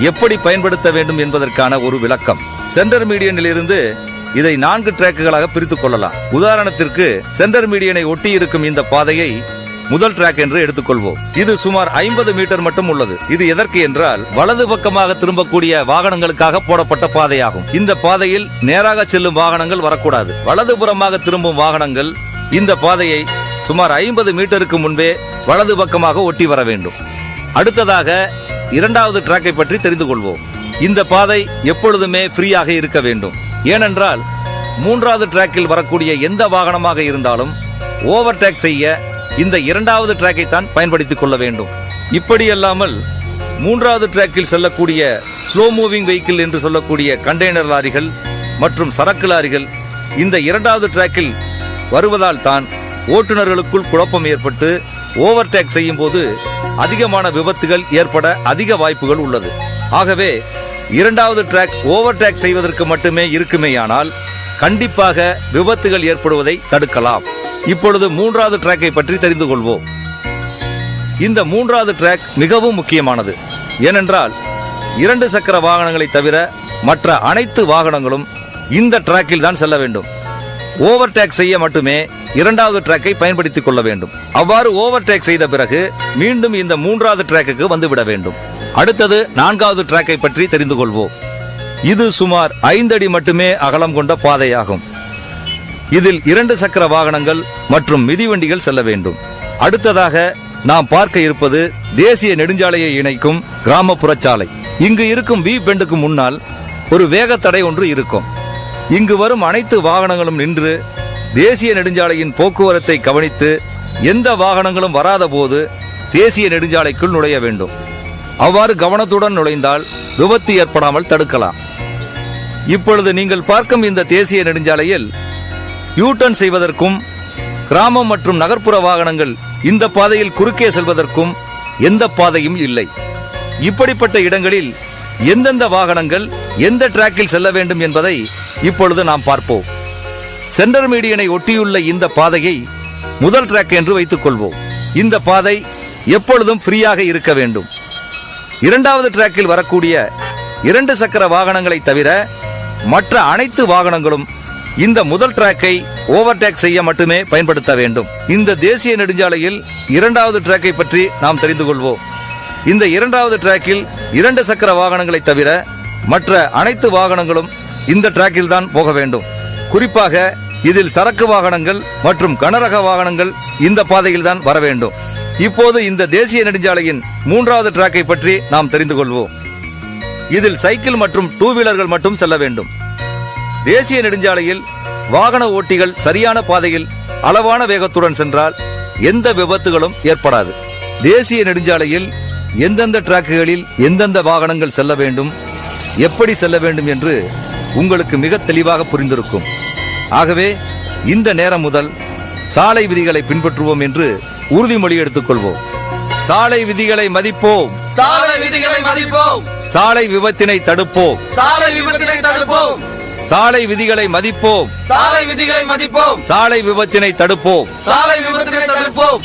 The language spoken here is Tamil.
எப்படி பயன்படுத்த வேண்டும் என்பதற்கான ஒரு விளக்கம். சென்டர் மீடியனில் இருந்து இதை 4 டிராக்குகளாக பிரித்துக் கொள்ளலாம். உதாரணத்திற்கு சென்டர் மீடியனை ஒட்டி இருக்கும் இந்த பாதையை முதல் டிராக் என்று எடுத்துக்கொள்வோம். இது சுமார் 50 மீட்டர் மட்டும் உள்ளது. இது எதற்கு என்றால் வலது பக்கமாக திரும்பக்கூடிய வாகனங்களுக்காக போடப்பட்ட பாதையாகும். இந்த பாதையில் நேராக செல்லும் வாகனங்கள் வரக்கூடாது. வலதுபுறமாக திரும்பும் வாகனங்கள் இந்த பாதையை சுமார் 50 மீட்டருக்கு முன்பே வலது பக்கமாக ஒட்டி வர வேண்டும். அடுத்ததாக 2வது டிராக்கை பற்றி தெரிந்து கொள்வோம். இந்த பாதை எப்பொழுதுமே ஃப்ரீயாக இருக்க வேண்டும். ஏனென்றால் 3வது டிராக்கில் வரக்கூடிய எந்த வாகனமாக இருந்தாலும் ஓவர்டேக் செய்ய இந்த 2வது டிராக்கை தான் பயன்படுத்திக் கொள்ள வேண்டும். இப்படியல்லாமல் 3வது டிராக்கில் செல்லக்கூடிய ஸ்லோ மூவிங் வெஹிக்கிள் என்று சொல்லக்கூடிய கண்டெய்னர் லாரிகள் மற்றும் சரக்கு லாரிகள் இந்த 2வது டிராக்கில் வருவதால் தான் ஓட்டுநர்களுக்குள் குழப்பம் ஏற்பட்டு ஓவர்டேக் செய்யும் போது அதிகமான விபத்துகள் ஏற்பட அதிக வாய்ப்புகள் உள்ளது. ஆகவே 2வது டிராக் ஓவர்டேக் செய்வதற்கு மட்டுமே இருக்குமேயானால் கண்டிப்பாக விபத்துகள் ஏற்படுவதை தடுக்கலாம். இப்பொழுது 3வது டிராக்கை பற்றி தெரிந்து கொள்வோம். இந்த 3வது டிராக் மிகவும் முக்கியமானது. ஏனென்றால் 2 சக்கர வாகனங்களை தவிர மற்ற அனைத்து வாகனங்களும் இந்த டிராக்கில் தான் செல்ல வேண்டும். ஓவர்டேக் செய்ய மட்டுமே 2வது டிராக்கை பயன்படுத்திக் கொள்ள வேண்டும். அவ்வாறு ஓவர்டேக் செய்த பிறகு மீண்டும் இந்த 3வது டிராக்குக்கு வந்துவிட வேண்டும். அடுத்தது 4வது டிராக்கை பற்றி தெரிந்து கொள்வோம். இது சுமார் 5 அடி மட்டுமே அகலம் கொண்ட பாதையாகும். இதில் 2 சக்கர வாகனங்கள் மற்றும் மிதிவண்டிகள் செல்ல வேண்டும். அடுத்ததாக நாம் பார்க்க இருப்பது தேசிய நெடுஞ்சாலையை இணைக்கும் கிராமப்புற சாலை. இங்கு இருக்கும் வி பெண்டுக்கு முன்னால் ஒரு வேகத்தடை ஒன்று இருக்கும். இங்கு வரும் அனைத்து வாகனங்களும் நின்று தேசிய நெடுஞ்சாலையின் போக்குவரத்தை கவனித்து எந்த வாகனங்களும் வராத போது தேசிய நெடுஞ்சாலைக்குள் நுழைய வேண்டும். அவ்வாறு கவனத்துடன் நுழைந்தால் விபத்து ஏற்படாமல் தடுக்கலாம். இப்பொழுது நீங்கள் பார்க்கும் இந்த தேசிய நெடுஞ்சாலையில் யூ-டர்ன் செய்வதற்கும் கிராமம் மற்றும் நகர்ப்புற வாகனங்கள் இந்த பாதையில் குறுக்கே செல்வதற்கும் எந்த பாதையும் இல்லை. இப்படிப்பட்ட இடங்களில் எந்தெந்த வாகனங்கள் எந்த டிராக்கில் செல்ல வேண்டும் என்பதை இப்பொழுது நாம் பார்ப்போம். சென்டர் மீடியனை ஒட்டியுள்ள இந்த பாதையை முதல் டிராக் என்று வைத்துக் கொள்வோம். இந்த பாதை எப்பொழுதும் ஃப்ரீயாக இருக்க வேண்டும். 2வது டிராக்கில் வரக்கூடிய 2 சக்கர வாகனங்களை தவிர மற்ற அனைத்து வாகனங்களும் இந்த முதல் டிராக்கை ஓவர்டேக் செய்ய மட்டுமே பயன்படுத்த வேண்டும். இந்த தேசிய நெடுஞ்சாலையில் 2வது டிராக்கை பற்றி நாம் தெரிந்து கொள்வோம். இந்த 2வது டிராக்கில் 2 சக்கர வாகனங்களை தவிர மற்ற அனைத்து வாகனங்களும் இந்த டிராக்கில் தான் போக வேண்டும். குறிப்பாக இதில் சரக்கு வாகனங்கள் மற்றும் கனரக வாகனங்கள் இந்த பாதையில் தான் வர வேண்டும். இப்போது இந்த தேசிய நெடுஞ்சாலையின் 3வது டிராக்கை பற்றி நாம் தெரிந்து கொள்வோம். இதில் சைக்கிள் மற்றும் 2 வீலர்கள் மட்டும் செல்ல வேண்டும். தேசிய நெடுஞ்சாலையில் வாகன ஓட்டிகள் சரியான பாதையில் அளவான வேகத்துடன் சென்றால் எந்த விபத்துகளும் ஏற்படாது. தேசிய நெடுஞ்சாலையில் எந்தெந்த டிராக்குகளில் எந்தெந்த வாகனங்கள் செல்ல வேண்டும், எப்படி செல்ல வேண்டும் என்று உங்களுக்கு மிக தெளிவாக புரிந்திருக்கும். ஆகவே இந்த நேரம் முதல் சாலை விதிகளை பின்பற்றுவோம் என்று உறுதிமொழி எடுத்துக்கொள்வோம். சாலை விதிகளை மதிப்போம். சாலை விதிகளை மதிப்போம். சாலை விபத்தினை தடுப்போம். சாலை விபத்தினை தடுப்போம். சாலை விதிகளை மதிப்போம். சாலை விதிகளை மதிப்போம். சாலை விபத்தினை தடுப்போம். சாலை விபத்தினை தடுப்போம்.